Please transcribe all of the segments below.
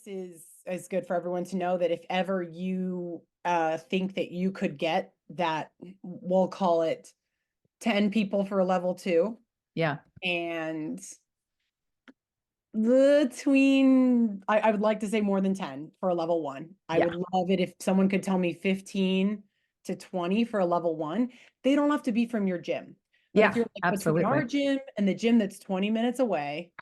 this is good for everyone to know that if ever you think that you could get that, we'll call it 10 people for a level 2. Yeah. And I would like to say more than 10 for a level 1. I Yeah. would love it if someone could tell me 15 to 20 for a level 1. They don't have to be from your gym. But if Yeah, you're like between our absolutely. gym and the gym that's 20 minutes away,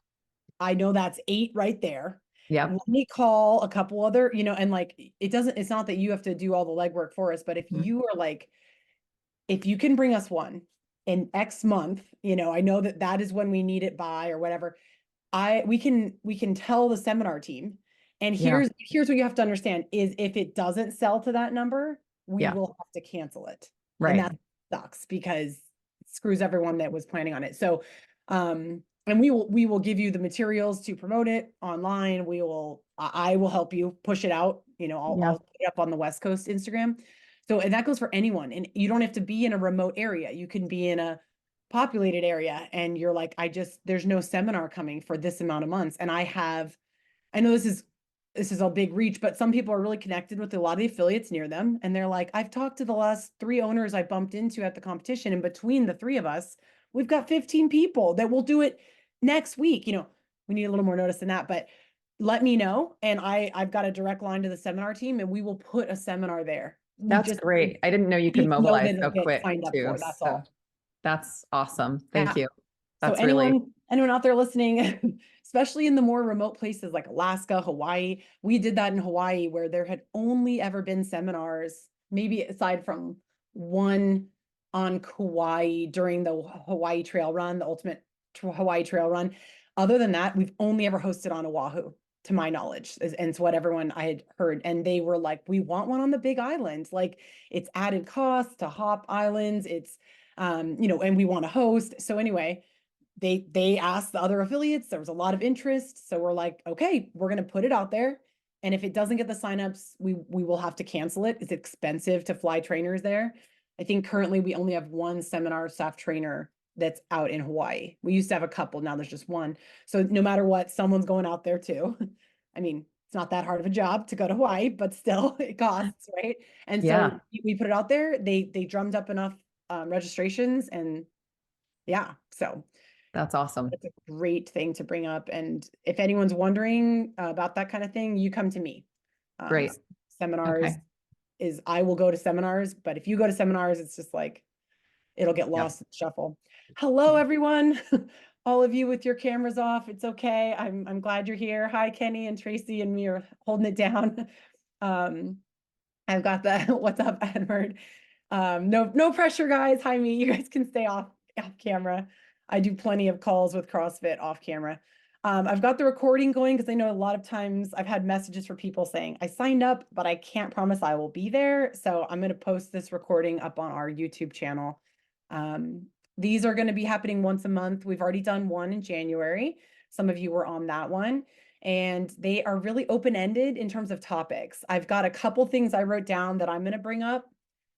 I know that's 8 right there. Yeah. Let me call a couple other, and like, it's not that you have to do all the legwork for us, but if Mhm. you are like, if you can bring us one in X month, I know that that is when we need it by or whatever. We can tell the seminar team. And Yeah. here's what you have to understand is if it doesn't sell to that number, we Yeah. will have to cancel it. And Right. that sucks because it screws everyone that was planning on it. So, and we will give you the materials to promote it online. I will help you push it out. Yeah. I'll put it up on the West Coast Instagram. So, and that goes for anyone. And you don't have to be in a remote area. You can be in a populated area and you're like, there's no seminar coming for this amount of months. And I know this is a big reach, but some people are really connected with a lot of the affiliates near them. And they're like, I've talked to the last 3 owners I bumped into at the competition. And between the 3 of us, we've got 15 people that will do it next week. We need a little more notice than that, but let me know. And I've got a direct line to the seminar team and we will put a seminar there. That's great. I didn't know you could Need to know mobilize that so it'll get quick signed up too. for, that's So all. that's awesome. Thank Yeah. you. So That's really, anyone out there listening, especially in the more remote places like Alaska, Hawaii, we did that in Hawaii where there had only ever been seminars, maybe aside from one on Kauai during the Hawaii Trail Run, the ultimate Hawaii Trail Run. Other than that, we've only ever hosted on Oahu, to my knowledge, and it's what everyone I had heard. And they were like, we want one on the Big Island. Like it's added cost to hop islands. It's, and we want to host. So anyway, they asked the other affiliates, there was a lot of interest. So we're like, okay, we're going to put it out there. And if it doesn't get the signups, we will have to cancel it. It's expensive to fly trainers there. I think currently we only have one seminar staff trainer that's out in Hawaii. We used to have a couple, now there's just one. So no matter what, someone's going out there too. I mean, it's not that hard of a job to go to Hawaii, but still it costs, right? And yeah, so we put it out there. They drummed up enough registrations and yeah, so that's awesome. it's a great thing to bring up. And if anyone's wondering about that kind of thing, you come to me. Great. Seminars Okay. I will go to seminars, but if you go to seminars, it's just like, it'll get Yep. lost in the shuffle. Hello, everyone. All of you with your cameras off. It's okay. I'm glad you're here. Hi, Kenny and Tracy and me are holding it down. I've got the, what's up, Edward? No pressure, guys. Hi, me. You guys can stay off camera. I do plenty of calls with CrossFit off camera. I've got the recording going because I know a lot of times I've had messages for people saying, I signed up, but I can't promise I will be there. So I'm going to post this recording up on our YouTube channel. These are going to be happening once a month. We've already done one in January. Some of you were on that one. And they are really open-ended in terms of topics. I've got a couple things I wrote down that I'm going to bring up.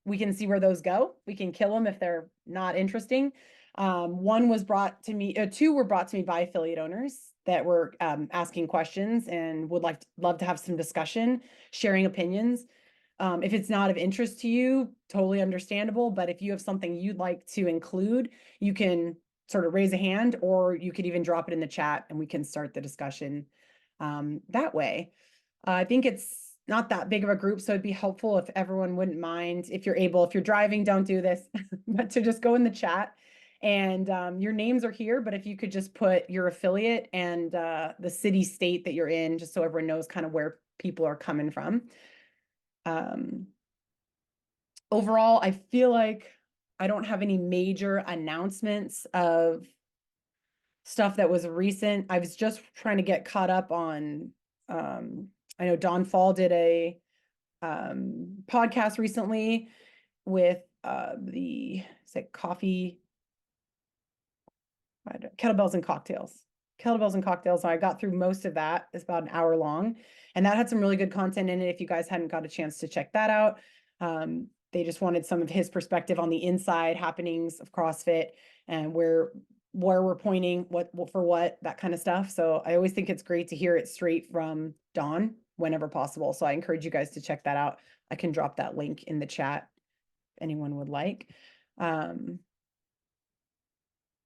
We can see where those go. We can kill them if they're not interesting. One was brought to me, 2 were brought to me by affiliate owners that were asking questions and would love to have some discussion, sharing opinions. If it's not of interest to you, totally understandable. But if you have something you'd like to include, you can sort of raise a hand, or you could even drop it in the chat and we can start the discussion that way. I think it's not that big of a group, so it'd be helpful if everyone wouldn't mind, if you're able, if you're driving, don't do this, but to just go in the chat. And your names are here, but if you could just put your affiliate and the city, state that you're in, just so everyone knows kind of where people are coming from. Overall, I feel like I don't have any major announcements of stuff that was recent. I was just trying to get caught up on, I know Don Fall did a podcast recently with coffee, kettlebells and cocktails. Kettlebells and cocktails. So I got through most of that. It's about an hour long. And that had some really good content in it. If you guys hadn't got a chance to check that out. They just wanted some of his perspective on the inside happenings of CrossFit and where we're pointing, what, that kind of stuff. So I always think it's great to hear it straight from Dawn whenever possible. So I encourage you guys to check that out. I can drop that link in the chat if anyone would like.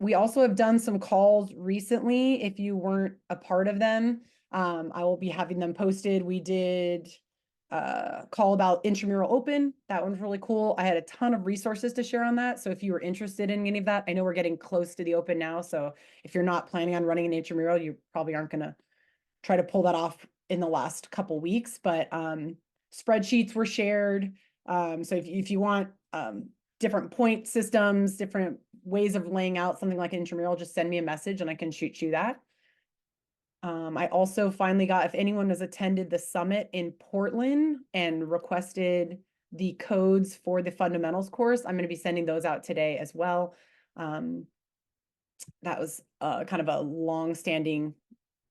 We also have done some calls recently. If you weren't a part of them, I will be having them posted. We did a call about Intramural Open. That one's really cool. I had a ton of resources to share on that. So if you were interested in any of that, I know we're getting close to the Open now. So if you're not planning on running an intramural, you probably aren't going to try to pull that off in the last couple weeks. But spreadsheets were shared. So if you want different point systems, different ways of laying out something like an intramural, just send me a message and I can shoot you that. I also finally got, if anyone has attended the summit in Portland and requested the codes for the fundamentals course, I'm going to be sending those out today as well. That was kind of a long-standing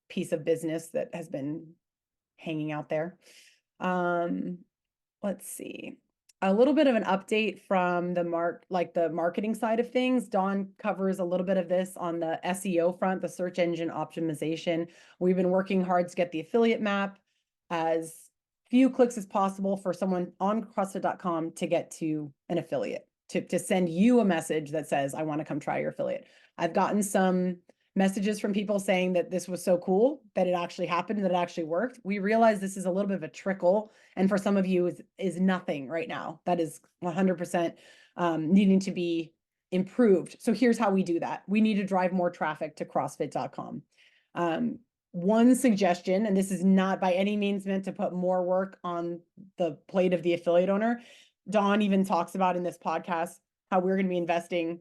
piece of business that has been hanging out there. Let's see. A little bit of an update from the marketing side of things. Dawn covers a little bit of this on the SEO front, the search engine optimization. We've been working hard to get the affiliate map as few clicks as possible for someone on CrossFit.com to get to an affiliate, to send you a message that says, I want to come try your affiliate. I've gotten some messages from people saying that this was so cool that it actually happened, that it actually worked. We realize this is a little bit of a trickle, and for some of you is nothing right now. That is 100% needing to be improved. So here's how we do that. We need to drive more traffic to CrossFit.com. One suggestion, and this is not by any means meant to put more work on the plate of the affiliate owner. Dawn even talks about in this podcast how we're going to be investing,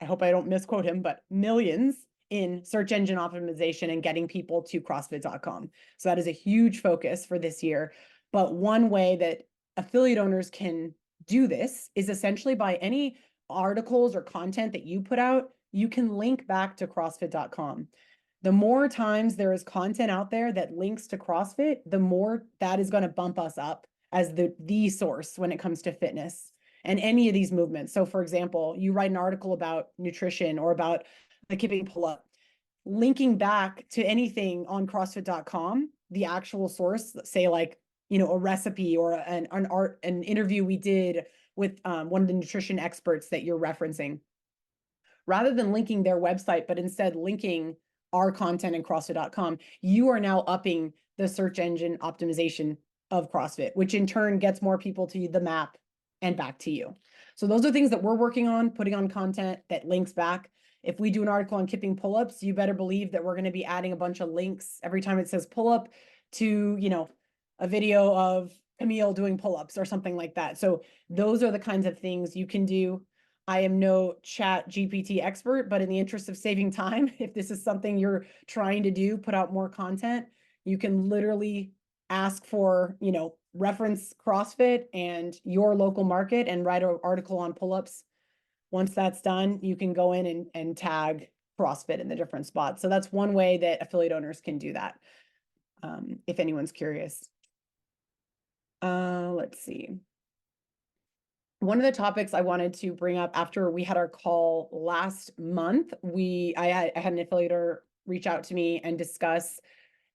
I hope I don't misquote him, but millions in search engine optimization and getting people to CrossFit.com. So that is a huge focus for this year. But one way that affiliate owners can do this is essentially by any articles or content that you put out, you can link back to CrossFit.com. The more times there is content out there that links to CrossFit, the more that is going to bump us up as the source when it comes to fitness and any of these movements. So for example, you write an article about nutrition or about the kipping pull-up, linking back to anything on CrossFit.com, the actual source, say like, a recipe or an interview we did with one of the nutrition experts that you're referencing, rather than linking their website, but instead linking our content in CrossFit.com, you are now upping the search engine optimization of CrossFit, which in turn gets more people to the map and back to you. So those are things that we're working on, putting on content that links back. If we do an article on kipping pull-ups, you better believe that we're going to be adding a bunch of links every time it says pull-up to, a video of Camille doing pull-ups or something like that. So those are the kinds of things you can do. I am no chat GPT expert, but in the interest of saving time, if this is something you're trying to do, put out more content, you can literally ask for, reference CrossFit and your local market and write an article on pull-ups. Once that's done, you can go in and tag CrossFit in the different spots. So that's one way that affiliate owners can do that, if anyone's curious. Let's see. One of the topics I wanted to bring up after we had our call last month, I had an affiliator reach out to me and discuss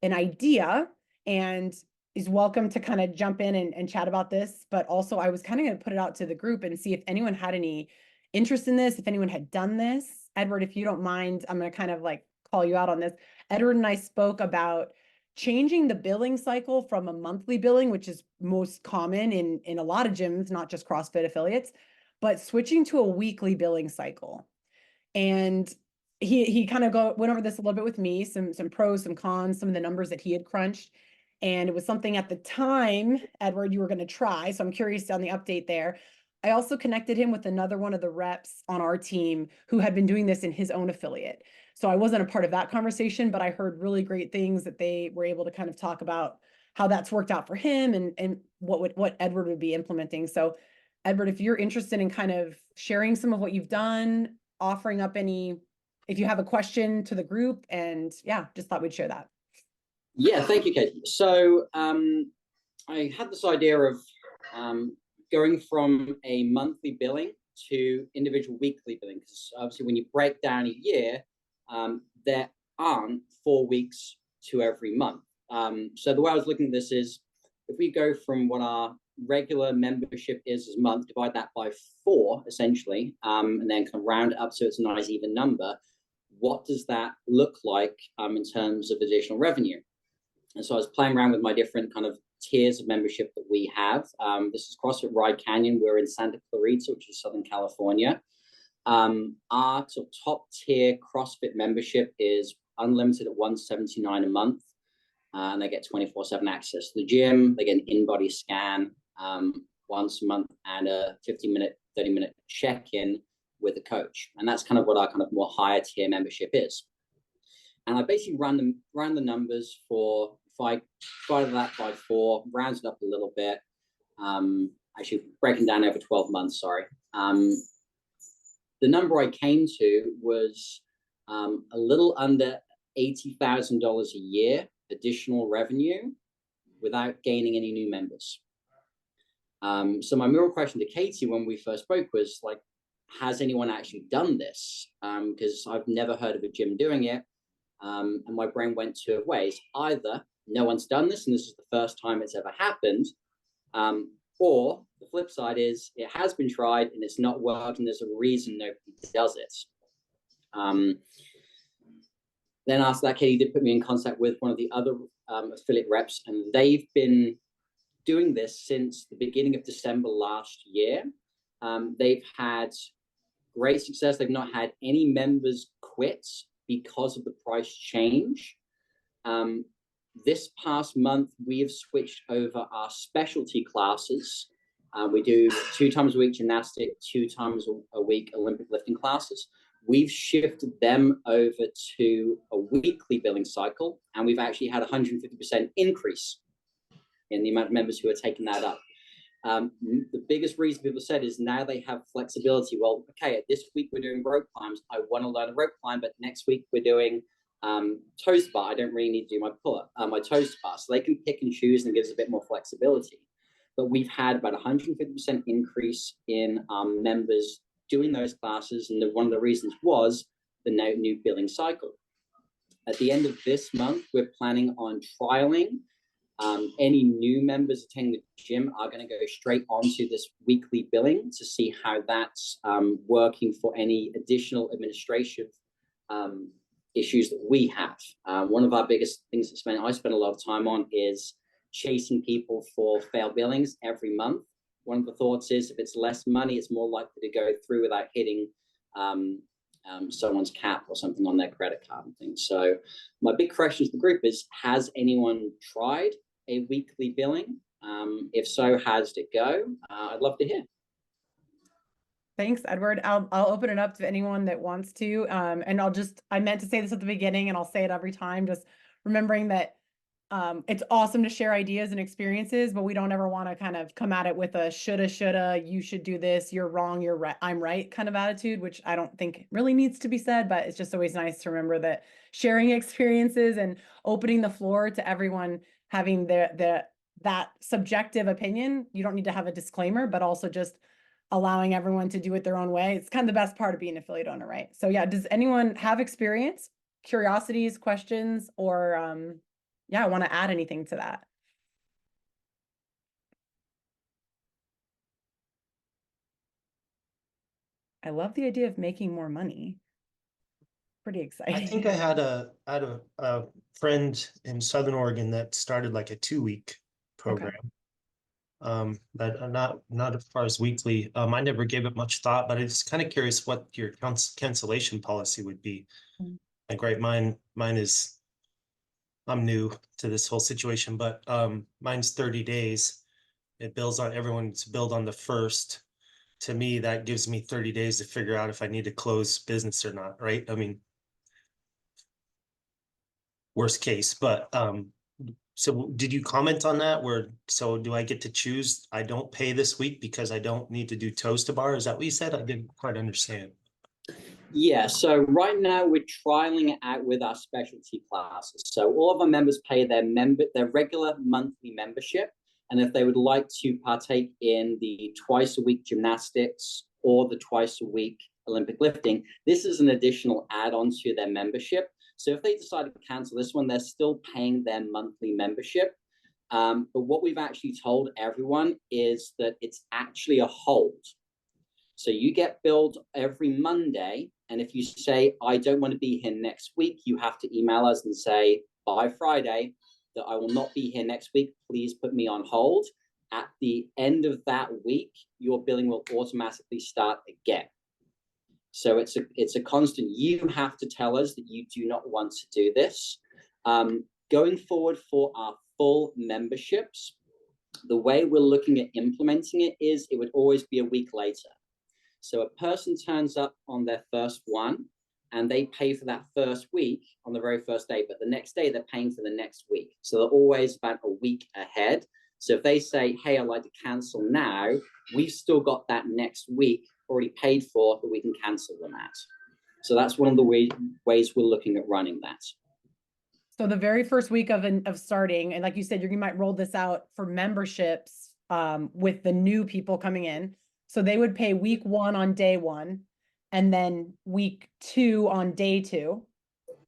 an idea, and is welcome to kind of jump in and chat about this. But also I was kind of going to put it out to the group and see if anyone had any interest in this, if anyone had done this. Edward, if you don't mind, I'm going to kind of like call you out on this. Edward and I spoke about changing the billing cycle from a monthly billing, which is most common in a lot of gyms, not just CrossFit affiliates, but switching to a weekly billing cycle. And he kind of went over this a little bit with me, some pros, some cons, some of the numbers that he had crunched. And it was something at the time, Edward, you were going to try. So I'm curious on the update there. I also connected him with another one of the reps on our team who had been doing this in his own affiliate. So I wasn't a part of that conversation, but I heard really great things that they were able to kind of talk about how that's worked out for him and what Edward would be implementing. So Edward, if you're interested in kind of sharing some of what you've done, offering up if you have a question to the group, and yeah, just thought we'd share that. Yeah, thank you, Kate. So I had this idea of going from a monthly billing to individual weekly billing, because obviously when you break down a year, there aren't 4 weeks to every month. So the way I was looking at this is, if we go from what our regular membership is this month, divide that by 4, essentially, and then kind of round it up so it's a nice even number, what does that look like in terms of additional revenue? And so I was playing around with my different kind of tiers of membership that we have. This is CrossFit Ride Canyon. We're in Santa Clarita, which is Southern California. Our sort of top tier CrossFit membership is unlimited at $179 a month. And they get 24/7 access to the gym. They get an in-body scan once a month and a 15-minute, 30-minute check-in with a coach. And that's kind of what our kind of more higher tier membership is. And I basically ran the numbers for, if I divided that by 4, rounded up a little bit, actually breaking down over 12 months, sorry. The number I came to was a little under $80,000 a year additional revenue without gaining any new members. So my real question to Katie when we first spoke was like, has anyone actually done this? Because I've never heard of a gym doing it. And my brain went 2 ways. Either no one's done this and this is the first time it's ever happened, or the flip side is it has been tried and it's not worked and there's a reason nobody does it. Then after that, Katie did put me in contact with one of the other affiliate reps, and they've been doing this since the beginning of December last year. They've had great success. They've not had any members quit because of the price change. This past month, we have switched over our specialty classes. We do 2 times a week gymnastic, 2 times a week Olympic lifting classes. We've shifted them over to a weekly billing cycle, and we've actually had a 150% increase in the amount of members who are taking that up. The biggest reason people said is now they have flexibility. Well, okay, this week we're doing rope climbs. I want to learn a rope climb, but next week we're doing toes bar. I don't really need to do my pull-up, my toes bar. So they can pick and choose, and it gives a bit more flexibility. But we've had about a 150% increase in members doing those classes, and one of the reasons was the new billing cycle. At the end of this month, we're planning on trialing. Any new members attending the gym are going to go straight onto this weekly billing to see how that's working for any additional administrative issues that we have. One of our biggest things that I spend a lot of time on is chasing people for failed billings every month. One of the thoughts is if it's less money, it's more likely to go through without hitting someone's cap or something on their credit card and things. So my big question to the group is, has anyone tried a weekly billing? If so, how does it go? I'd love to hear. Thanks, Edward. I'll open it up to anyone that wants to. And I meant to say this at the beginning and I'll say it every time, just remembering that it's awesome to share ideas and experiences, but we don't ever want to kind of come at it with a shoulda, you should do this, you're wrong, you're right, I'm right kind of attitude, which I don't think really needs to be said, but it's just always nice to remember that sharing experiences and opening the floor to everyone having that subjective opinion. You don't need to have a disclaimer, but also just allowing everyone to do it their own way. It's kind of the best part of being an affiliate owner, right? So yeah, does anyone have experience, curiosities, questions, or yeah, I want to add anything to that? I love the idea of making more money. Pretty exciting. I think I had a friend in Southern Oregon that started like a 2-week program. Okay. But not as far as weekly. I never gave it much thought, but I'm just kind of curious what your cancellation policy would be. Like, right, mine is, I'm new to this whole situation, but mine's 30 days. It bills on, everyone's billed on the 1st. To me, that gives me 30 days to figure out if I need to close business or not, right? I mean, worst case, but so did you comment on that? So do I get to choose? I don't pay this week because I don't need to do toes to bar. Is that what you said? I didn't quite understand. Yeah, so right now we're trialing it out with our specialty classes. So all of our members pay their regular monthly membership. And if they would like to partake in the twice a week gymnastics or the twice a week Olympic lifting, this is an additional add-on to their membership. So if they decide to cancel this one, they're still paying their monthly membership. But what we've actually told everyone is that it's actually a hold. So you get billed every Monday. And if you say, I don't want to be here next week, you have to email us and say, by Friday, that I will not be here next week. Please put me on hold. At the end of that week, your billing will automatically start again. So it's a constant. You have to tell us that you do not want to do this. Going forward for our full memberships, the way we're looking at implementing it is it would always be a week later. So a person turns up on their first one and they pay for that first week on the very first day, but the next day they're paying for the next week. So they're always about a week ahead. So if they say, hey, I'd like to cancel now, we've still got that next week already paid for that we can cancel them at. So that's one of the ways we're looking at running that. So the very first week of starting, and like you said, you might roll this out for memberships with the new people coming in. So they would pay week 1 on day 1, and then week 2 on day 2.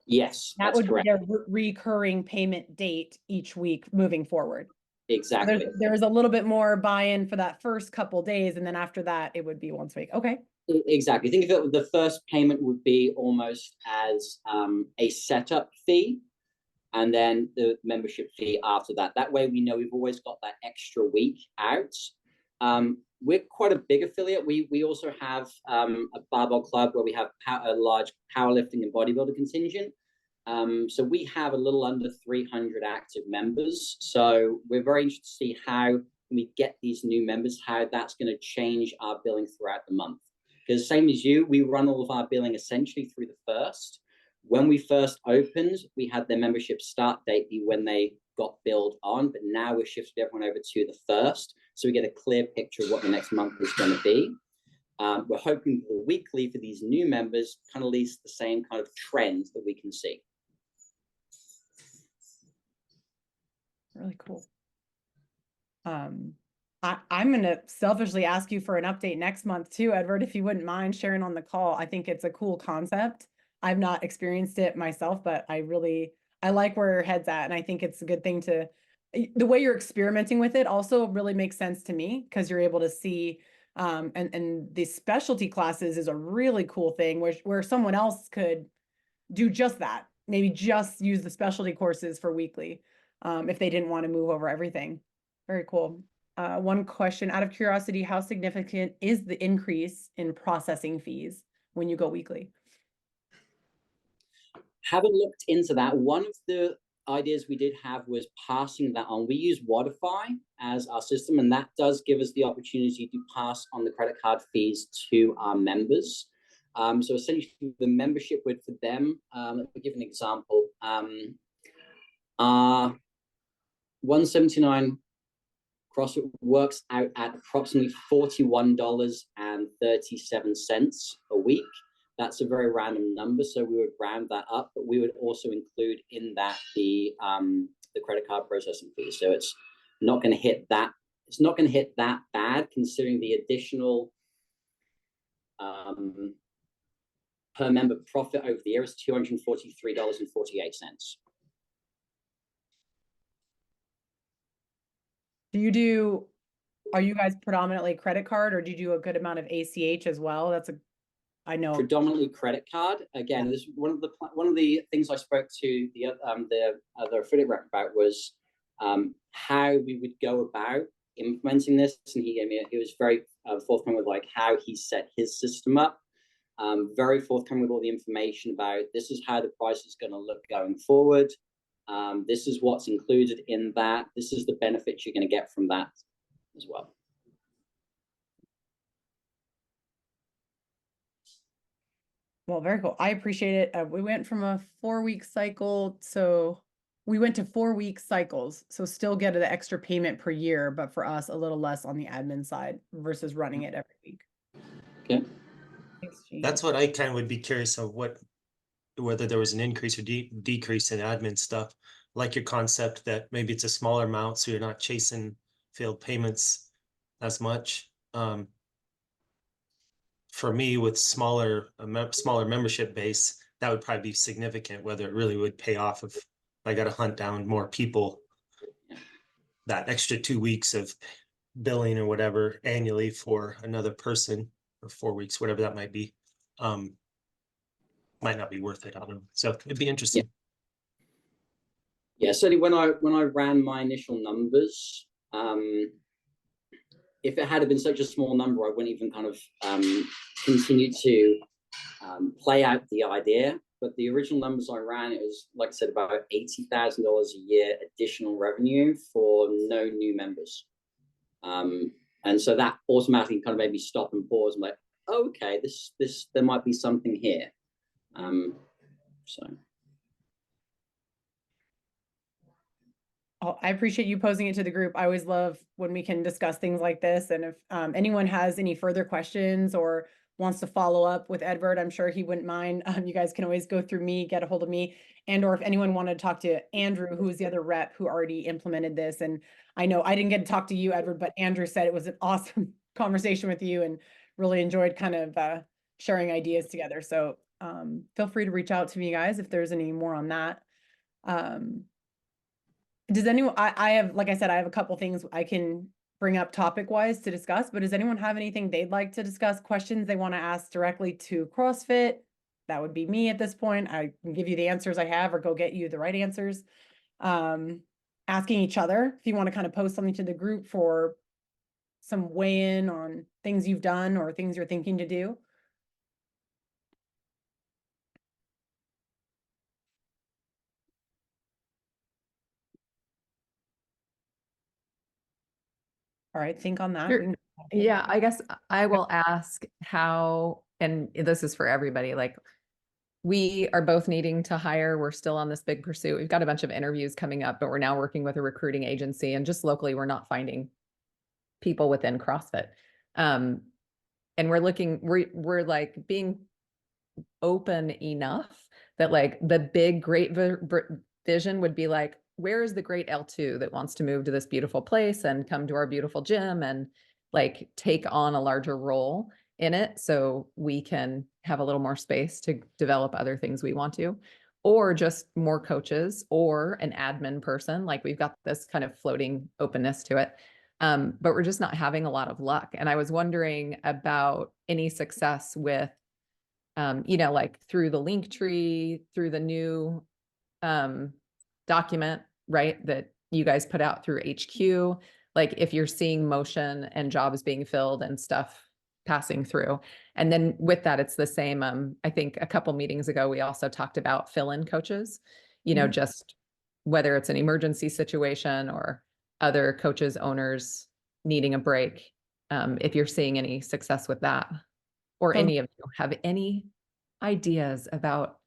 Yes, that that's would correct. be their recurring payment date each week moving forward. Exactly. So there's a little bit more buy-in for that first couple days, and then after that, it would be once a week. Okay. Exactly. Think of it, the first payment would be almost as a setup fee, and then the membership fee after that. That way we know we've always got that extra week out. We're quite a big affiliate. We also have a barbell club where we have a large powerlifting and bodybuilder contingent. So we have a little under 300 active members. So we're very interested to see how we get these new members, how that's going to change our billing throughout the month. Because same as you, we run all of our billing essentially through the first. When we first opened, we had their membership start date be when they got billed on, but now we're shifting everyone over to the first, so we get a clear picture of what the next month is going to be. We're hoping for weekly for these new members, kind of leads the same kind of trends that we can see. Really cool. I'm going to selfishly ask you for an update next month too, Edward, if you wouldn't mind sharing on the call. I think it's a cool concept. I've not experienced it myself, but I like where your head's at. And I think it's a good thing the way you're experimenting with it also really makes sense to me, because you're able to see, and the specialty classes is a really cool thing where someone else could do just that. Maybe just use the specialty courses for weekly, if they didn't want to move over everything. Very cool. One question out of curiosity, how significant is the increase in processing fees when you go weekly? Haven't looked into that. One of the ideas we did have was passing that on. We use Wodify as our system, and that does give us the opportunity to pass on the credit card fees to our members. So essentially the membership would for them, let me give an example. 179 CrossFit works out at approximately $41.37 a week. That's a very random number, so we would round that up, but we would also include in that the credit card processing fee. So it's not going to hit that. It's not going to hit that bad, considering the additional per member profit over the year is $243.48. Are you guys predominantly credit card, or do you do a good amount of ACH as well? I know Predominantly credit card. Again, this one of the things I spoke to the other affiliate rep about was how we would go about implementing this, and he was very forthcoming with like how he set his system up. Very forthcoming with all the information about this is how the price is going to look going forward. This is what's included in that. This is the benefits you're going to get from that as well. Well, very cool. I appreciate it. We went from a 4-week cycle, so we went to 4-week cycles. So still get the extra payment per year, but for us, a little less on the admin side versus running it every week. Okay. Thanks, Gene. That's what I kind of would be curious of, whether there was an increase or decrease in admin stuff, like your concept that maybe it's a smaller amount, so you're not chasing failed payments as much. For me, with smaller membership base, that would probably be significant, whether it really would pay off if I got to hunt down more people. That extra 2 weeks of billing or whatever annually for another person, or 4 weeks, whatever that might be, might not be worth it. I don't know. So it'd be interesting. Yeah, certainly when I ran my initial numbers, if it had been such a small number, I wouldn't even kind of continue to play out the idea. But the original numbers I ran, it was, like I said, about $80,000 a year additional revenue for no new members. And so that automatically kind of made me stop and pause. I'm like, oh, okay, this there might be something here. So. Oh, I appreciate you posing it to the group. I always love when we can discuss things like this. And if anyone has any further questions or wants to follow up with Edward, I'm sure he wouldn't mind. You guys can always go through me, get a hold of me, and or if anyone wanted to talk to Andrew, who is the other rep who already implemented this. And I know I didn't get to talk to you, Edward, but Andrew said it was an awesome conversation with you and really enjoyed kind of sharing ideas together. So feel free to reach out to me, guys, if there's any more on that. Does anyone, I have, like I said, I have a couple things I can bring up topic wise to discuss, but does anyone have anything they'd like to discuss, questions they want to ask directly to CrossFit? That would be me at this point. I can give you the answers I have or go get you the right answers. Asking each other, if you want to kind of post something to the group for some weigh in on things you've done or things you're thinking to do. All right, think on that. Sure. Yeah, I guess I will ask how, and this is for everybody, like we are both needing to hire. We're still on this big pursuit. We've got a bunch of interviews coming up, but we're now working with a recruiting agency, and just locally, we're not finding people within CrossFit. And we're looking, we're like being open enough that like the big, great vision would be like, where is the great L2 that wants to move to this beautiful place and come to our beautiful gym and like take on a larger role in it so we can have a little more space to develop other things we want to, or just more coaches or an admin person. Like we've got this kind of floating openness to it. But we're just not having a lot of luck. And I was wondering about any success with, like through the link tree, through the new document, right, that you guys put out through HQ, like if you're seeing motion and jobs being filled and stuff passing through. And then with that, it's the same. I think a couple meetings ago, we also talked about fill-in coaches, just whether it's an emergency situation or other coaches, owners needing a break. If you're seeing any success with that, or any of you have any ideas about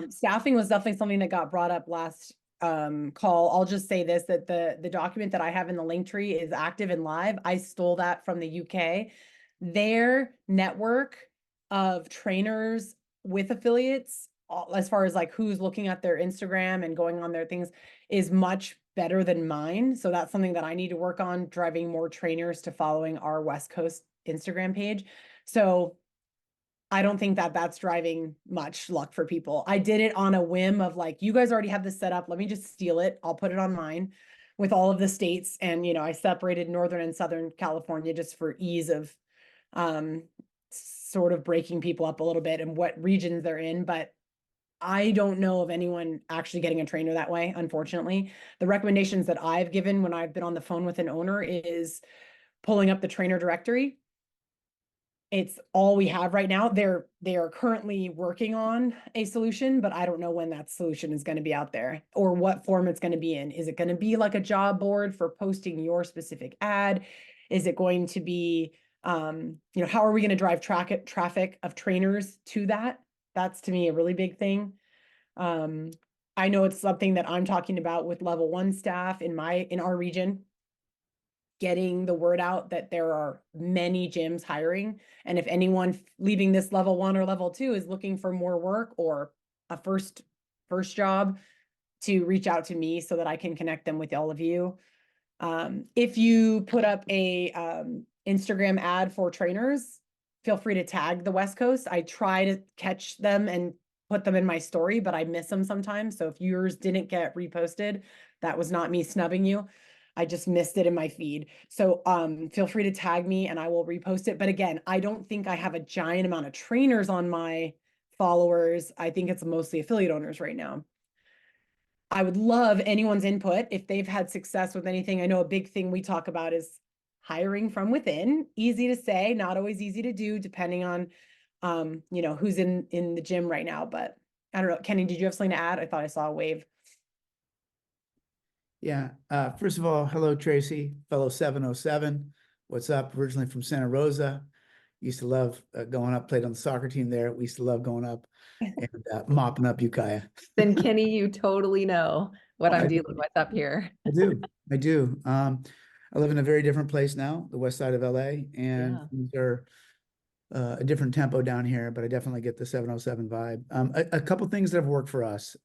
staffing was definitely something that got brought up last call. I'll just say this, that the document that I have in the link tree is active and live. I stole that from the UK. Their network of trainers with affiliates, as far as like who's looking at their Instagram and going on their things, is much better than mine. So that's something that I need to work on, driving more trainers to following our West Coast Instagram page. So I don't think that that's driving much luck for people. I did it on a whim of like, you guys already have this set up. Let me just steal it. I'll put it on mine with all of the states. And, I separated Northern and Southern California just for ease of sort of breaking people up a little bit and what regions they're in. But I don't know of anyone actually getting a trainer that way, unfortunately. The recommendations that I've given when I've been on the phone with an owner is pulling up the trainer directory. It's all we have right now. They are currently working on a solution, but I don't know when that solution is going to be out there or what form it's going to be in. Is it going to be like a job board for posting your specific ad? Is it going to be, how are we going to drive traffic of trainers to that? That's to me a really big thing. I know it's something that I'm talking about with level 1 staff in our region, getting the word out that there are many gyms hiring. And if anyone leaving this level 1 or level 2 is looking for more work or a first job, to reach out to me so that I can connect them with all of you. If you put up a Instagram ad for trainers, feel free to tag the West Coast. I try to catch them and put them in my story, but I miss them sometimes. So if yours didn't get reposted, that was not me snubbing you. I just missed it in my feed. So feel free to tag me and I will repost it. But again, I don't think I have a giant amount of trainers on my followers. I think it's mostly affiliate owners right now. I would love anyone's input if they've had success with anything. I know a big thing we talk about is hiring from within. Easy to say, not always easy to do, depending on you know, who's in the gym right now. But I don't know. Kenny, did you have something to add? I thought I saw a wave. Yeah. First of all, hello, Tracy, fellow 707. What's up? Originally from Santa Rosa. Used to love going up, played on the soccer team there. We used to love going up and mopping up Ukiah. Then Kenny, you totally know what I'm I do. dealing with up here. I do. I do. I live in a very different place now, the west side of LA, and Yeah. things are a different tempo down here, but I definitely get the 707 vibe. A couple things that have worked for us.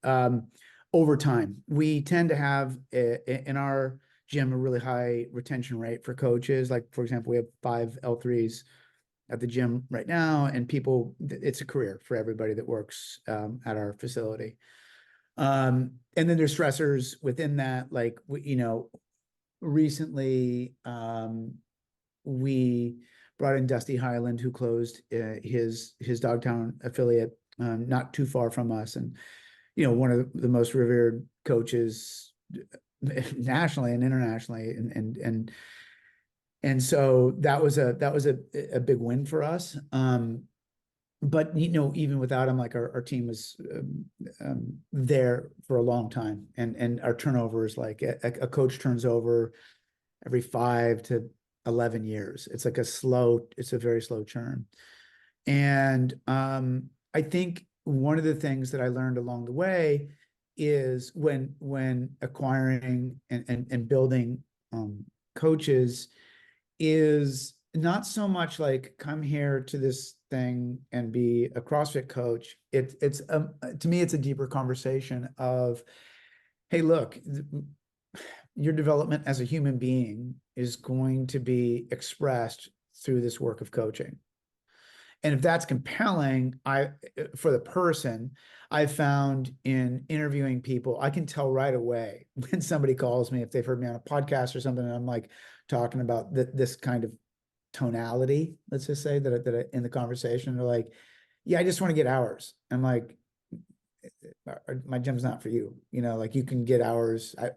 Over time, we tend to have in our gym a really high retention rate for coaches. Like, for example, we have 5 L3s at the gym right now, and people, it's a career for everybody that works at our facility. And then there's stressors within that, like, you know, recently we brought in Dusty Highland, who closed his Dogtown affiliate not too far from us, and you know, one of the most revered coaches nationally and internationally, and so that was a big win for us. But you know, even without him, like our team was there for a long time, and our turnover is like a coach turns over every 5 to 11 years. It's like it's a very slow churn. And I think one of the things that I learned along the way is when acquiring and building coaches is not so much like come here to this thing and be a CrossFit coach. It's to me, it's a deeper conversation of, hey, look, your development as a human being is going to be expressed through this work of coaching. And if that's compelling, for the person, I found in interviewing people, I can tell right away when somebody calls me, if they've heard me on a podcast or something, and I'm like talking about this kind of tonality, let's just say that in the conversation, they're like, yeah, I just want to get hours. I'm like, my gym's not for you. You know, like you can get hours. I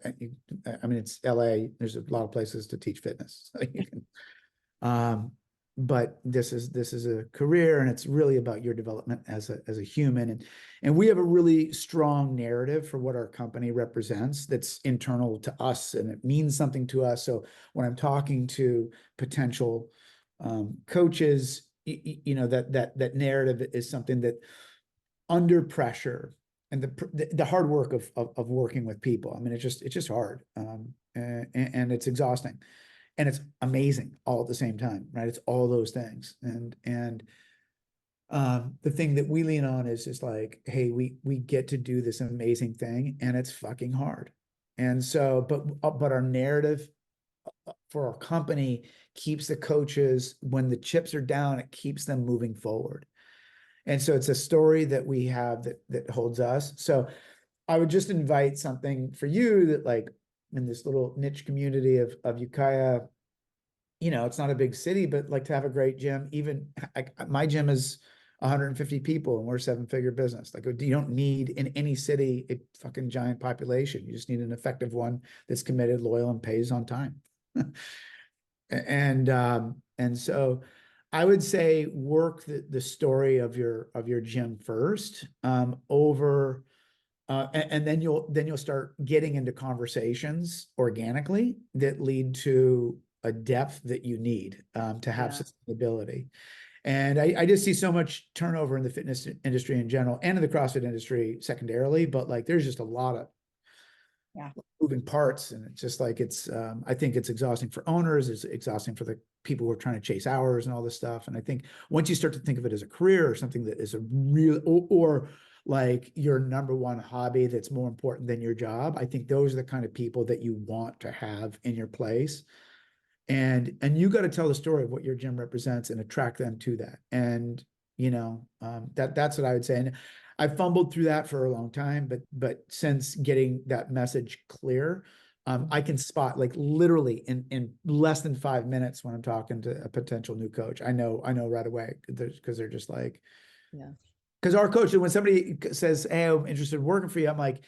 mean, it's LA. There's a lot of places to teach fitness. So you can, but this is a career, and it's really about your development as a human. And we have a really strong narrative for what our company represents that's internal to us, and it means something to us. So when I'm talking to potential coaches, you know, that narrative is something that under pressure and the hard work of working with people. I mean, it's just hard, and it's exhausting. And it's amazing all at the same time, right? It's all those things. And the thing that we lean on is just like, hey, we get to do this amazing thing, and it's fucking hard. And so, but our narrative for our company keeps the coaches, when the chips are down, it keeps them moving forward. And so it's a story that we have that holds us. So I would just invite something for you that, like, in this little niche community of Ukiah, you know, it's not a big city, but like to have a great gym. Even my gym is 150 people, and we're a 7-figure business. Like, you don't need in any city a fucking giant population. You just need an effective one that's committed, loyal, and pays on time. And so I would say work the story of your gym first, over. And then you'll start getting into conversations organically that lead to a depth that you need to have sustainability. And I just see so much turnover in the fitness industry in general, and in the CrossFit industry secondarily, but like there's just a lot of moving parts, and it's just like I think it's exhausting for owners, it's exhausting for the people who are trying to chase hours and all this stuff. And I think once you start to think of it as a career or something that is a real or like your number one hobby that's more important than your job, I think those are the kind of people that you want to have in your place. And you got to tell the story of what your gym represents and attract them to that. And, you know, that's what I would say. And I fumbled through that for a long time, but since getting that message clear, I can spot, like, literally in less than 5 minutes when I'm talking to a potential new coach. I know right away, because they're just like, Yeah. because our coach, when somebody says, "Hey, I'm interested in working for you," I'm like,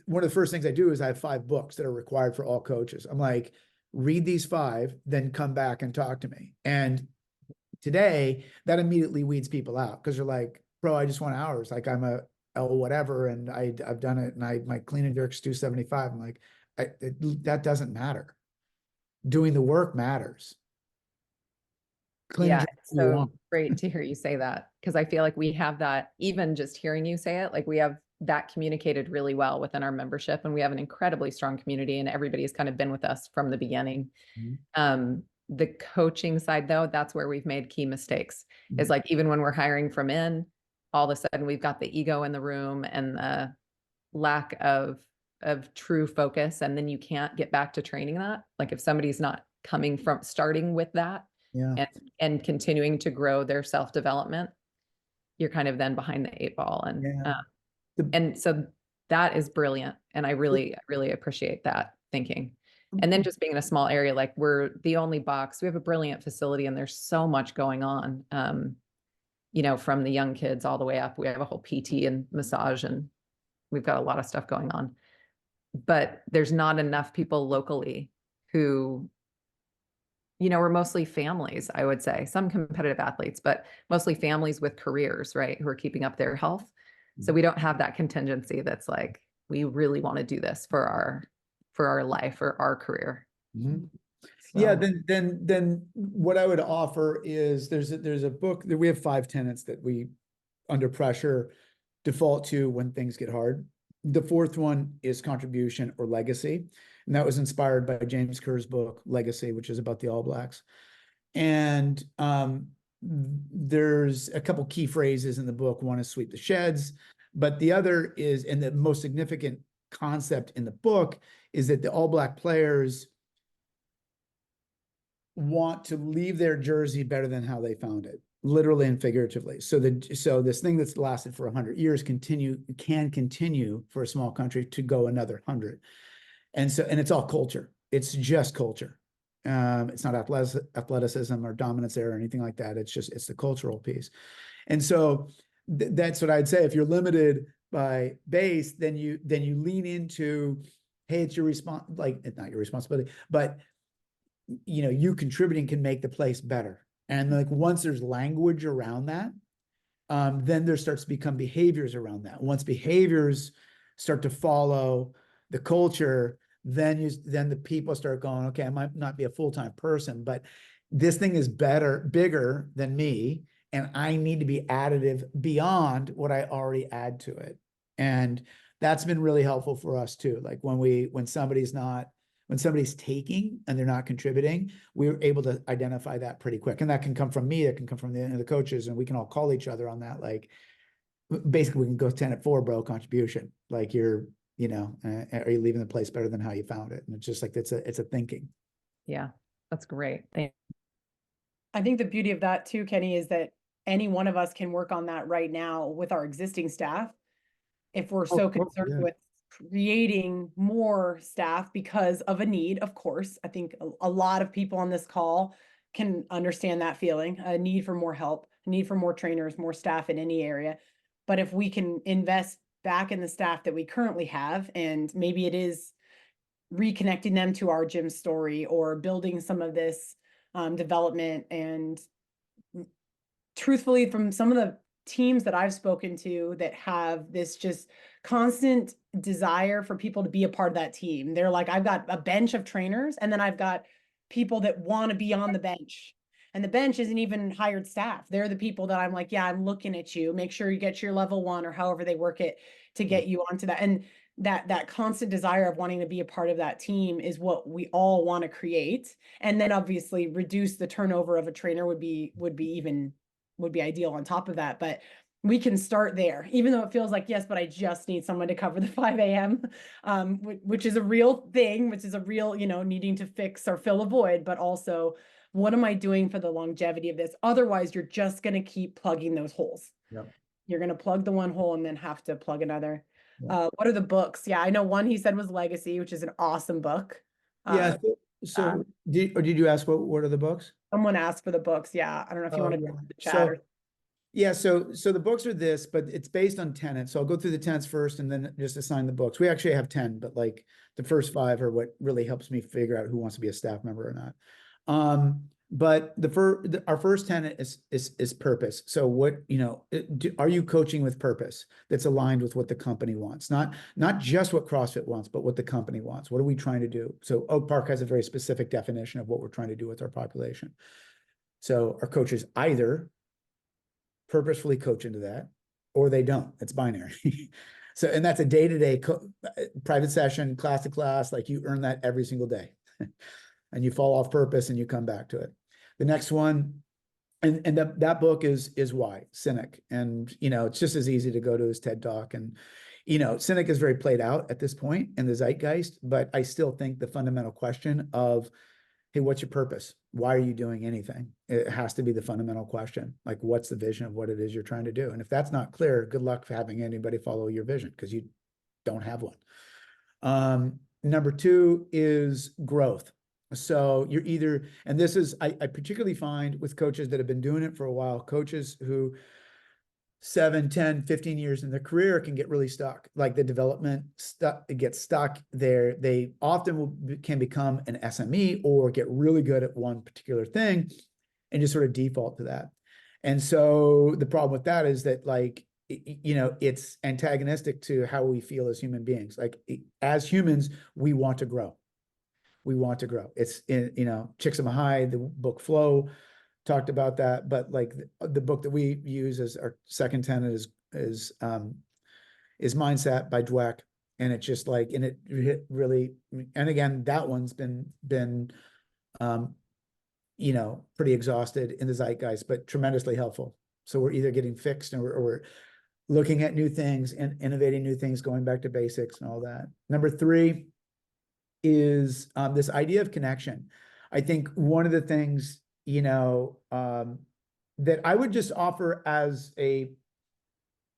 one of the first things I do is I have 5 books that are required for all coaches. I'm like, read these 5, then come back and talk to me. And today, that immediately weeds people out, because they're like, "Bro, I just want hours. Like, I'm a L whatever, and I've done it, and my clean and jerk's 275." I'm like, that doesn't matter. Doing the work matters. Clean and Yeah, jerk it's all you so want. great to hear you say that, because I feel like we have that, even just hearing you say it, like we have that communicated really well within our membership, and we have an incredibly strong community, and everybody's kind of been with us from the beginning. The coaching side, though, that's where we've made key mistakes. Is like, even when we're hiring from in, all of a sudden we've got the ego in the room and the lack of true focus, and then you can't get back to training that. Like, if somebody's not coming from starting with that Yeah. and continuing to grow their self-development, you're kind of then behind the 8 ball. And Yeah. and so that is brilliant, and I really appreciate that thinking. And then just being in a small area, like, we're the only box, we have a brilliant facility, and there's so much going on, you know, from the young kids all the way up. We have a whole PT and massage, and we've got a lot of stuff going on, but there's not enough people locally who, you know, we're mostly families, I would say, some competitive athletes, but mostly families with careers, right, who are keeping up their health. So we don't have that contingency that's like, we really want to do this for our life or our career. Yeah, So, then what I would offer is there's a book that we have 5 tenets that we, under pressure, default to when things get hard. The 4th one is contribution or legacy, and that was inspired by James Kerr's book Legacy, which is about the All Blacks. And there's a couple key phrases in the book. One is sweep the sheds, but the other is, and the most significant concept in the book, is that the All Black players want to leave their jersey better than how they found it, literally and figuratively. So this thing that's lasted for 100 years can continue for a small country to go another 100. And it's all culture. It's just culture. It's not athleticism or dominance there or anything like that. It's the cultural piece. And so that's what I'd say. If you're limited by base, then you lean into, hey, it's your not your responsibility, but you know, you contributing can make the place better. And like, once there's language around that, then there starts to become behaviors around that. Once behaviors start to follow the culture, then the people start going, okay, I might not be a full-time person, but this thing is bigger than me, and I need to be additive beyond what I already add to it. And that's been really helpful for us too. Like, when somebody's taking and they're not contributing, we're able to identify that pretty quick. And that can come from me, that can come from the coaches, and we can all call each other on that. Like, basically, we can go 10 at 4, bro, contribution. Like, are you leaving the place better than how you found it? And it's just like, it's a thinking. yeah, that's great. I think the beauty of that too, Kenny, is that any one of us can work on that right now with our existing staff. If we're so concerned with creating more staff because of a need, of course, I think a lot of people on this call can understand that feeling, a need for more help, a need for more trainers, more staff in any area. But if we can invest back in the staff that we currently have, and maybe it is reconnecting them to our gym story or building some of this development. And truthfully, from some of the teams that I've spoken to that have this just constant desire for people to be a part of that team, they're like, I've got a bench of trainers, and then I've got people that want to be on the bench. And the bench isn't even hired staff. They're the people that I'm like, yeah, I'm looking at you. Make sure you get your level 1 or however they work it to get you onto that. And that constant desire of wanting to be a part of that team is what we all want to create. And then obviously reduce the turnover of a trainer would be ideal on top of that. But we can start there, even though it feels like, yes, but I just need someone to cover the 5 a.m., which is a real thing, which is a real, needing to fix or fill a void, but also what am I doing for the longevity of this? Otherwise, you're just going to keep plugging those holes. Yep. You're going to plug the one hole and then have to plug another. Yeah. What are the books? Yeah, I know one he said was Legacy, which is an awesome book. Yeah. So did you ask what are the books? Someone asked for the books. Yeah. I don't know if you want to go to the chat or. Yeah, so the books are this, but it's based on tenets. So I'll go through the tenets first and then just assign the books. We actually have 10, but like the first 5 are what really helps me figure out who wants to be a staff member or not. But our first tenet is purpose. So what, are you coaching with purpose that's aligned with what the company wants? Not just what CrossFit wants, but what the company wants. What are we trying to do? So Oak Park has a very specific definition of what we're trying to do with our population. So our coaches either purposefully coach into that, or they don't. It's binary. So, and that's a day-to-day private session, class to class, like you earn that every single day. And you fall off purpose and you come back to it. The next one, and that book is Why, Cynic. And, it's just as easy to go to his TED Talk. And, Cynic is very played out at this point in the zeitgeist, but I still think the fundamental question of, hey, what's your purpose? Why are you doing anything? It has to be the fundamental question. Like, what's the vision of what it is you're trying to do? And if that's not clear, good luck for having anybody follow your vision, because you don't have one. Number 2 is growth. So you're either, and this is, I particularly find with coaches that have been doing it for a while, coaches who 7, 10, 15 years in their career can get really stuck. Like the development stuck, it gets stuck there. They often can become an SME or get really good at one particular thing and just sort of default to that. And so the problem with that is that, like, it's antagonistic to how we feel as human beings. Like, as humans, we want to grow. We want to grow. It's in, Csikszentmihalyi, the book Flow, talked about that, but like the book that we use as our second tenet is Mindset by Dweck, and it's just like, and it really, and again, that one's been pretty exhausted in the zeitgeist, but tremendously helpful. So we're either getting fixed or we're looking at new things and innovating new things, going back to basics and all that. Number 3 is this idea of connection. I think one of the things, that I would just offer as a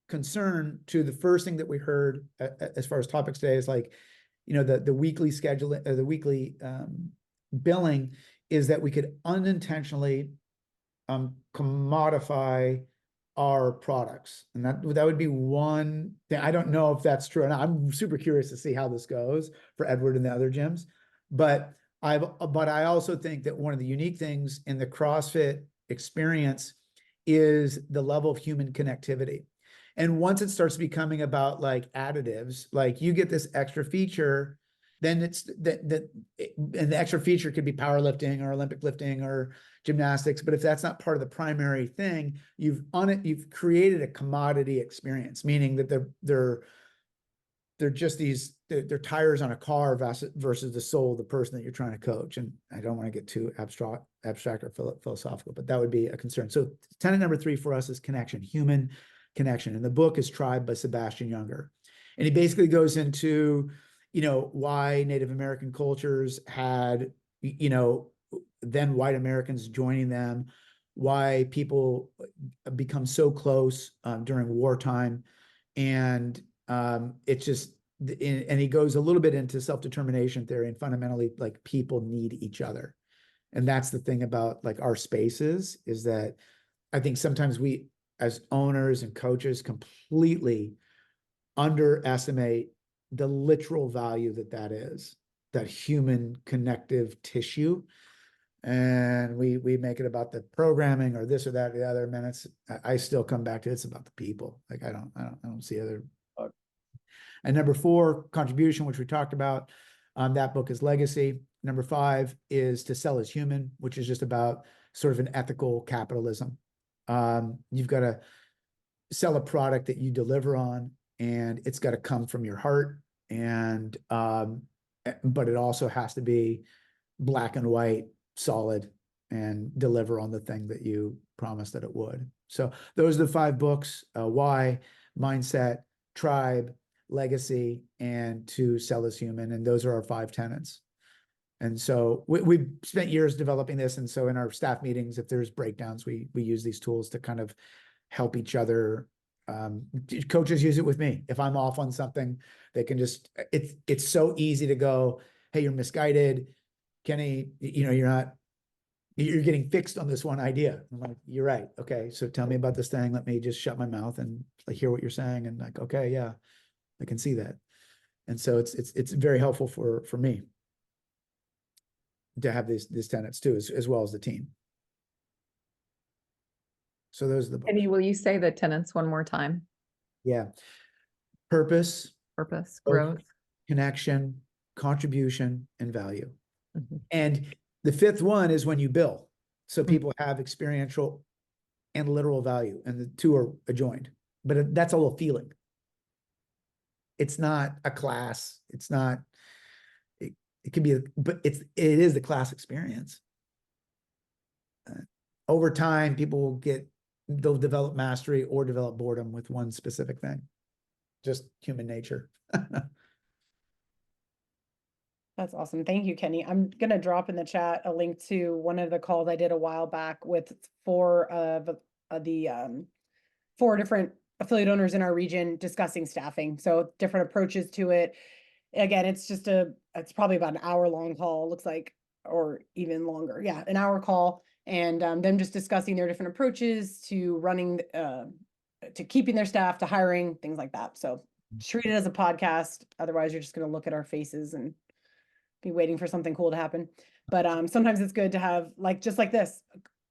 concern to the first thing that we heard as far as topics today is like, the weekly schedule, or the weekly billing, is that we could unintentionally commodify our products. And that would be one thing. I don't know if that's true. And I'm super curious to see how this goes for Edward and the other gyms. But I also think that one of the unique things in the CrossFit experience is the level of human connectivity. And once it starts becoming about like additives, like you get this extra feature, then it's and the extra feature could be powerlifting or Olympic lifting or gymnastics. But if that's not part of the primary thing, you've created a commodity experience, meaning that they're just they're tires on a car versus the soul of the person that you're trying to coach. And I don't want to get too abstract or philosophical, but that would be a concern. So tenet number 3 for us is connection, human connection. And the book is Tribe by Sebastian Junger. And he basically goes into, why Native American cultures had, then white Americans joining them, why people become so close during wartime. And it's just, and he goes a little bit into self-determination theory, and fundamentally, like, people need each other. And that's the thing about like our spaces, is that I think sometimes we as owners and coaches completely underestimate the literal value that is, that human connective tissue. And we make it about the programming or this or that or the other. Man, I still come back to it's about the people. Like I don't see other. And number 4, contribution, which we talked about. That book is Legacy. Number 5 is To Sell as Human, which is just about sort of an ethical capitalism. You've got to sell a product that you deliver on, and it's got to come from your heart. And but it also has to be black and white, solid, and deliver on the thing that you promised that it would. So those are the 5 books: Why, Mindset, Tribe, Legacy, and To Sell as Human. And those are our 5 tenets. And so we've spent years developing this. And so in our staff meetings, if there's breakdowns, we use these tools to kind of help each other. Coaches use it with me. If I'm off on something, they can just, it's so easy to go, hey, you're misguided. Kenny, you're getting fixed on this one idea. I'm like, you're right. Okay. So tell me about this thing. Let me just shut my mouth and like hear what you're saying. And like, okay, yeah, I can see that. And so it's very helpful for me to have these tenets too, as well as the team. So those are the books. Maybe will you say the tenets one more time? Yeah. Purpose, Purpose, growth. connection, contribution, and value. Mhm. And the 5th one is when you bill. So people have experiential and literal value, and the 2 are adjoined. But that's all a feeling. It's not a class. It's not. It can be, but it is the class experience. Over time, they'll develop mastery or develop boredom with one specific thing. Just human nature. That's awesome. Thank you, Kenny. I'm going to drop in the chat a link to one of the calls I did a while back with 4 of the 4 different affiliate owners in our region discussing staffing. So different approaches to it. Again, it's probably about an hour-long call, looks like, or even longer. Yeah, an hour call. And them just discussing their different approaches to running, to keeping their staff, to hiring, things like that. So treat it as a podcast. Otherwise, you're just going to look at our faces and be waiting for something cool to happen. But sometimes it's good to have, like, just like this,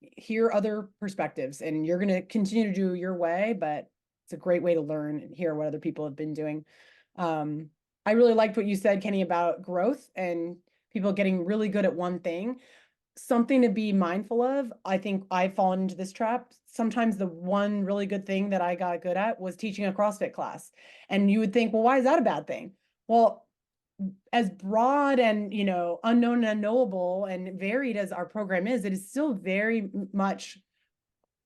hear other perspectives, and you're going to continue to do your way, but it's a great way to learn and hear what other people have been doing. I really liked what you said, Kenny, about growth and people getting really good at one thing. Something to be mindful of. I think I've fallen into this trap. Sometimes the one really good thing that I got good at was teaching a CrossFit class. And you would think, well, why is that a bad thing? Well, as broad and, unknown and unknowable and varied as our program is, it is still very much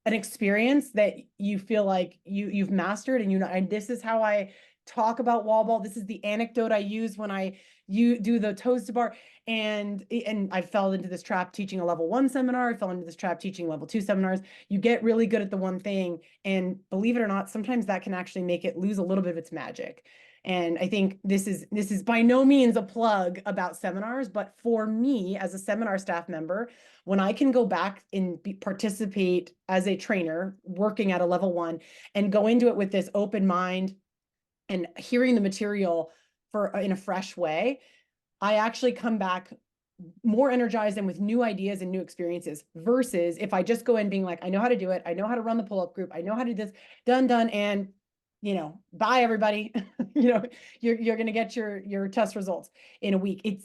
an experience that you feel like you've mastered, and this is how I talk about wall ball. This is the anecdote I use when you do the toes to bar. And I fell into this trap teaching a level 1 seminar. I fell into this trap teaching level 2 seminars. You get really good at the one thing, and believe it or not, sometimes that can actually make it lose a little bit of its magic. And I think this is by no means a plug about seminars, but for me as a seminar staff member, when I can go back and participate as a trainer working at a level 1 and go into it with this open mind and hearing the material in a fresh way, I actually come back more energized and with new ideas and new experiences, versus if I just go in being like, I know how to do it. I know how to run the pull-up group. I know how to do this, done. And, bye everybody. You're going to get your test results in a week.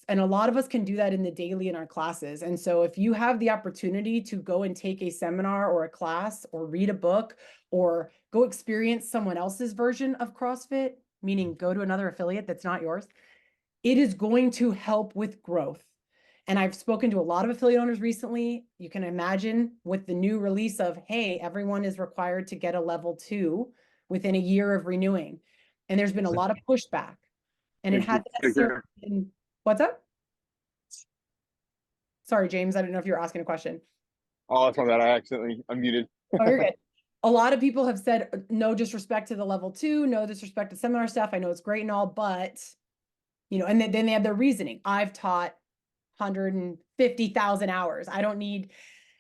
And a lot of us can do that in the daily in our classes. And so if you have the opportunity to go and take a seminar or a class or read a book or go experience someone else's version of CrossFit, meaning go to another affiliate that's not yours, it is going to help with growth. And I've spoken to a lot of affiliate owners recently. You can imagine with the new release of, hey, everyone is required to get a level 2 within a year of renewing. And there's been a lot of pushback. And it hasn't necessarily been, what's up? Sorry, James, I didn't know if you were asking a question. Oh, that's my bad. I accidentally unmuted. Oh, you're good. A lot of people have said, no disrespect to the level 2, no disrespect to seminar staff. I know it's great and all, but, and then they have their reasoning. I've taught 150,000 hours. I don't need,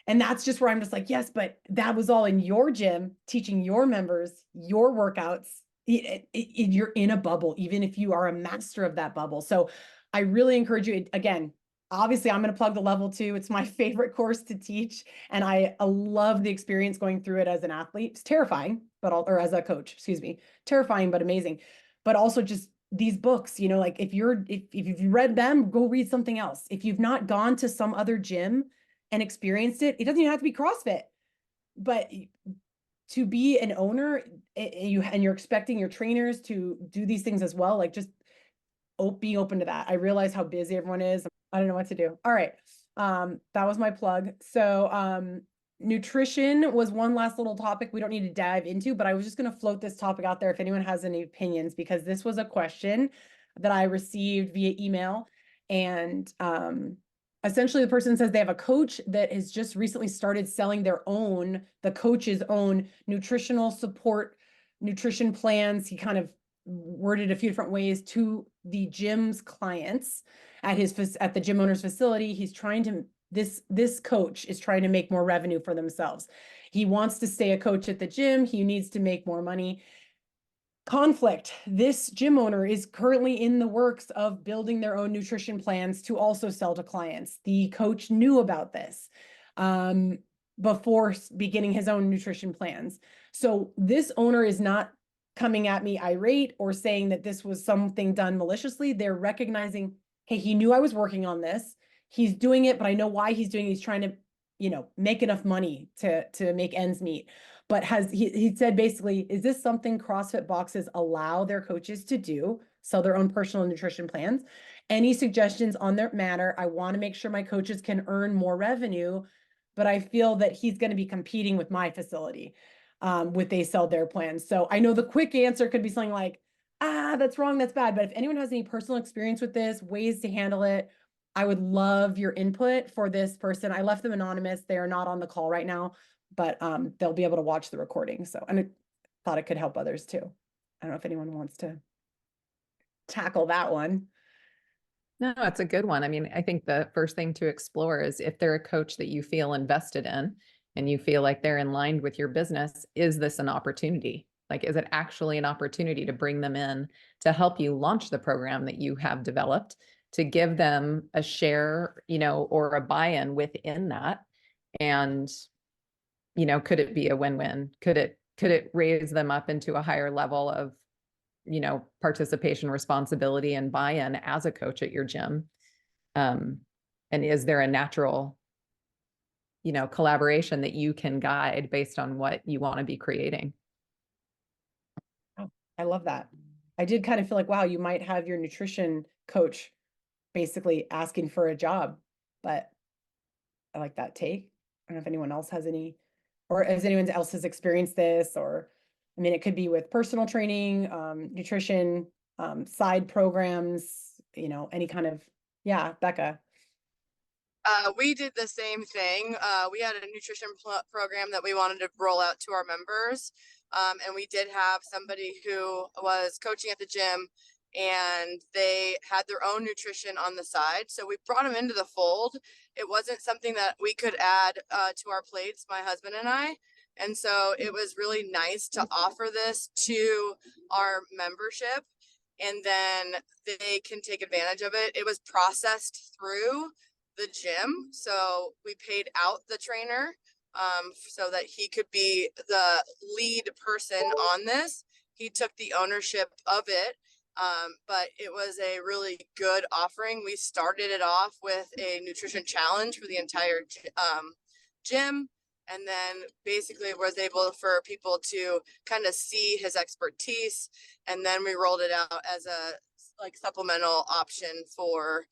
and that's just where I'm just like, yes, but that was all in your gym, teaching your members, your workouts. You're in a bubble, even if you are a master of that bubble. So I really encourage you, again, obviously I'm going to plug the level 2. It's my favorite course to teach. And I love the experience going through it as an athlete. It's terrifying, or as a coach, excuse me, terrifying, but amazing. But also just these books, like if you've read them, go read something else. If you've not gone to some other gym and experienced it, it doesn't even have to be CrossFit, but to be an owner, you're expecting your trainers to do these things as well. Like just be open to that. I realize how busy everyone is. I don't know what to do. All right. That was my plug. So nutrition was one last little topic we don't need to dive into, but I was just going to float this topic out there if anyone has any opinions, because this was a question that I received via email. And essentially the person says they have a coach that has just recently started selling the coach's own nutritional support, nutrition plans. He kind of worded a few different ways to the gym's clients at the gym owner's facility. He's trying to this coach is trying to make more revenue for themselves. He wants to stay a coach at the gym. He needs to make more money. Conflict. This gym owner is currently in the works of building their own nutrition plans to also sell to clients. The coach knew about this before beginning his own nutrition plans. So this owner is not coming at me irate or saying that this was something done maliciously. They're recognizing, hey, he knew I was working on this. He's doing it, but I know why he's doing it. He's trying to, make enough money to make ends meet. But he said basically, is this something CrossFit boxes allow their coaches to do? Sell their own personal nutrition plans? Any suggestions on their matter? I want to make sure my coaches can earn more revenue, but I feel that he's going to be competing with my facility with they sell their plans. So I know the quick answer could be something like, that's wrong, that's bad. But if anyone has any personal experience with this, ways to handle it, I would love your input for this person. I left them anonymous. They are not on the call right now, but they'll be able to watch the recording. So, and I thought it could help others too. I don't know if anyone wants to tackle that one. No, it's a good one. I mean, I think the first thing to explore is if they're a coach that you feel invested in and you feel like they're in line with your business, is this an opportunity? Like, is it actually an opportunity to bring them in to help you launch the program that you have developed, to give them a share, or a buy-in within that? And, could it be a win-win? Could it raise them up into a higher level of, participation, responsibility, and buy-in as a coach at your gym? And is there a natural, collaboration that you can guide based on what you want to be creating? Oh, I love that. I did kind of feel like, wow, you might have your nutrition coach basically asking for a job, but I like that take. I don't know if anyone else has any, or as anyone else has experienced this, or, I mean, it could be with personal training, nutrition, side programs, any kind of, yeah, Becca. We did the same thing. We had a nutrition program that we wanted to roll out to our members. And we did have somebody who was coaching at the gym, and they had their own nutrition on the side. So we brought them into the fold. It wasn't something that we could add to our plates, my husband and I. And so it was really nice to offer this to our membership, and then they can take advantage of it. It was processed through the gym. So we paid out the trainer so that he could be the lead person on this. He took the ownership of it. But it was a really good offering. We started it off with a nutrition challenge for the entire gym, and then basically was able for people to kind of see his expertise, and then we rolled it out as a supplemental option for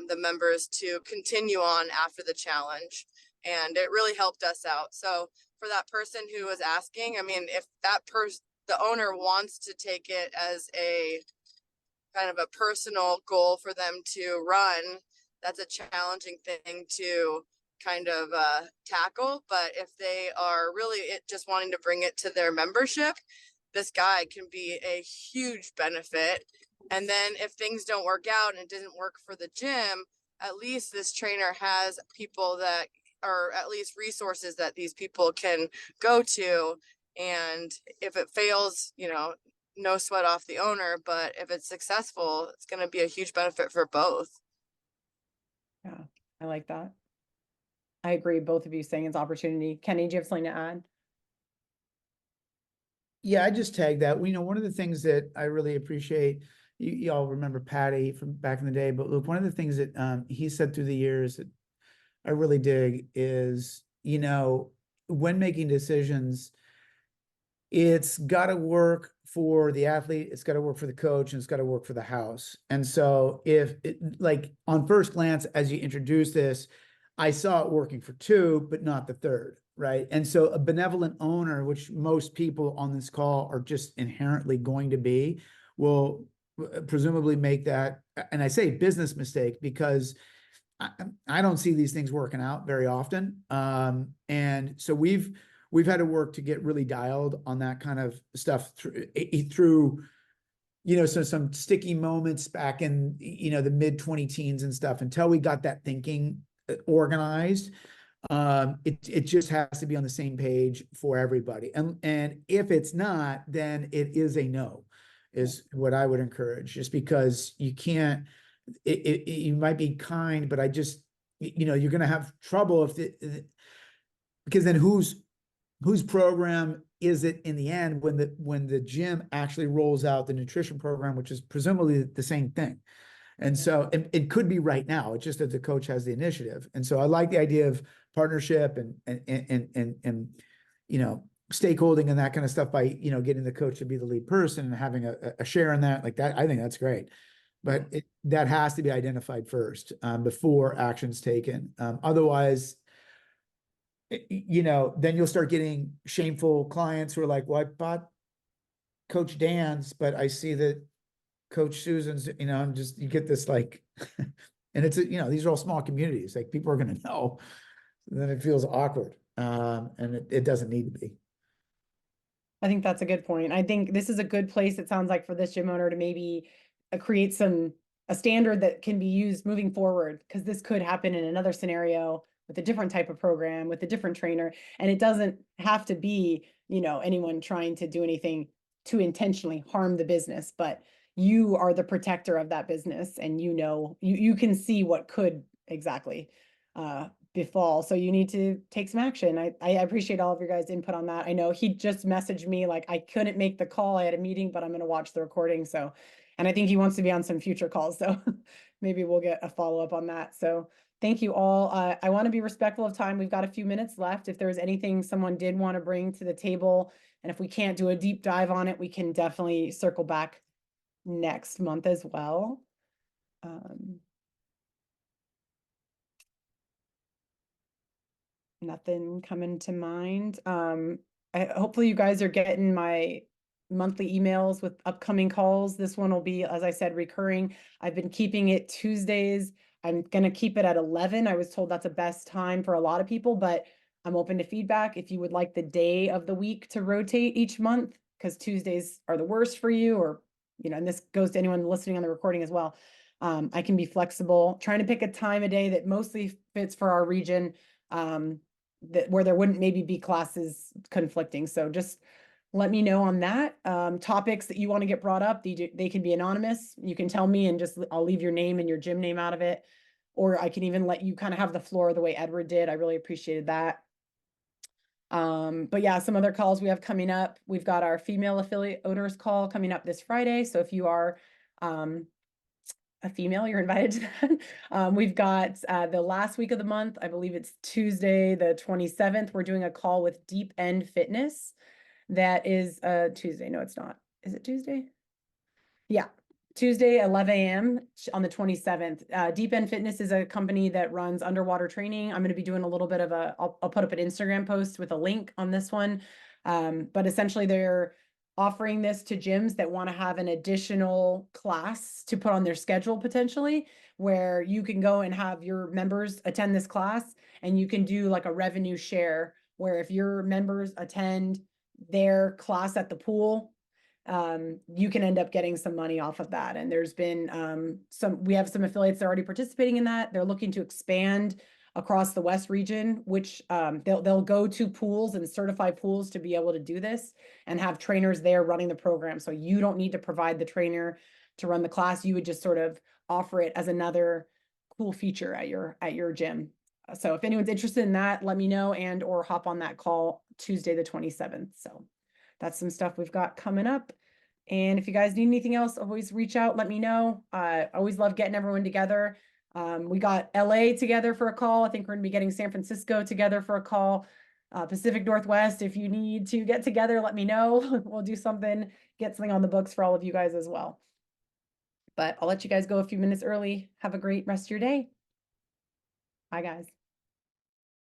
the members to continue on after the challenge, and it really helped us out. So for that person who was asking, I mean, if that the owner wants to take it as a kind of a personal goal for them to run, that's a challenging thing to kind of tackle. But if they are really just wanting to bring it to their membership, this guy can be a huge benefit. And then if things don't work out and it doesn't work for the gym, at least this trainer has people that are at least resources that these people can go to. And if it fails, no sweat off the owner, but if it's successful, it's going to be a huge benefit for both. Yeah, I like that. I agree. Both of you saying it's opportunity. Kenny, do you have something to add? Yeah, I just tagged that. One of the things that I really appreciate, you all remember Patty from back in the day, but look, one of the things that he said through the years that I really dig is, when making decisions, it's got to work for the athlete, it's got to work for the coach, and it's got to work for the house. And so if on first glance, as you introduce this, I saw it working for 2, but not the third, right? And so a benevolent owner, which most people on this call are just inherently going to be, will presumably make that, and I say business mistake because I don't see these things working out very often. And so we've had to work to get really dialed on that kind of stuff through so some sticky moments back in, the mid 20 teens and stuff until we got that thinking organized. It just has to be on the same page for everybody. And if it's not, then it is a no, is what I would encourage, just because you can't, you might be kind, but I just, you're going to have trouble because then whose program is it in the end when the gym actually rolls out the nutrition program, which is presumably the same thing. And so it could be right now. It's just that the coach has the initiative. And so I like the idea of partnership and stakeholding and that kind of stuff by, getting the coach to be the lead person and having a share in that, like that. I think that's great. But that has to be identified first before action's taken. Otherwise, then you'll start getting shameful clients who are like, well, I bought Coach Dan's, but I see that Coach Susan's, you get this like, and it's, these are all small communities, like people are going to know, then it feels awkward. And it doesn't need to be. I think that's a good point. I think this is a good place, it sounds like, for this gym owner to maybe create a standard that can be used moving forward, because this could happen in another scenario with a different type of program, with a different trainer. And it doesn't have to be, anyone trying to do anything to intentionally harm the business, but you are the protector of that business, and you can see what could exactly befall. So you need to take some action. I appreciate all of your guys' input on that. I know he just messaged me like, I couldn't make the call, I had a meeting, but I'm going to watch the recording. So, and I think he wants to be on some future calls, so maybe we'll get a follow-up on that. So thank you all. I want to be respectful of time. We've got a few minutes left. If there's anything someone did want to bring to the table, and if we can't do a deep dive on it, we can definitely circle back next month as well. Nothing coming to mind. Hopefully you guys are getting my monthly emails with upcoming calls. This one will be, as I said, recurring. I've been keeping it Tuesdays. I'm going to keep it at 11. I was told that's the best time for a lot of people, but I'm open to feedback. If you would like the day of the week to rotate each month, because Tuesdays are the worst for you, or, and this goes to anyone listening on the recording as well. I can be flexible, trying to pick a time of day that mostly fits for our region, where there wouldn't maybe be classes conflicting. So just let me know on that. Topics that you want to get brought up, they can be anonymous. You can tell me, and I'll leave your name and your gym name out of it. Or I can even let you kind of have the floor the way Edward did. I really appreciated that. But yeah, some other calls we have coming up. We've got our female affiliate owners call coming up this Friday. So if you are a female, you're invited to that. We've got the last week of the month, I believe it's Tuesday, the 27th. We're doing a call with Deep End Fitness. That is Tuesday. No, it's not. Is it Tuesday? Yeah. Tuesday, 11 a.m. on the 27th. Deep End Fitness is a company that runs underwater training. I'm going to be doing a little bit of I'll put up an Instagram post with a link on this one. But essentially they're offering this to gyms that want to have an additional class to put on their schedule potentially, where you can go and have your members attend this class, and you can do like a revenue share, where if your members attend their class at the pool, you can end up getting some money off of that. And there's been we have some affiliates that are already participating in that. They're looking to expand across the West region, which they'll go to pools and certify pools to be able to do this, and have trainers there running the program. So you don't need to provide the trainer to run the class. You would just sort of offer it as another cool feature at your gym. So if anyone's interested in that, let me know, and or hop on that call Tuesday the 27th. So that's some stuff we've got coming up. And if you guys need anything else, always reach out, let me know. I always love getting everyone together. We got LA together for a call. I think we're gonna be getting San Francisco together for a call. Pacific Northwest, if you need to get together, let me know. We'll do something, get something on the books for all of you guys as well. But I'll let you guys go a few minutes early. Have a great rest of your day. Bye, guys.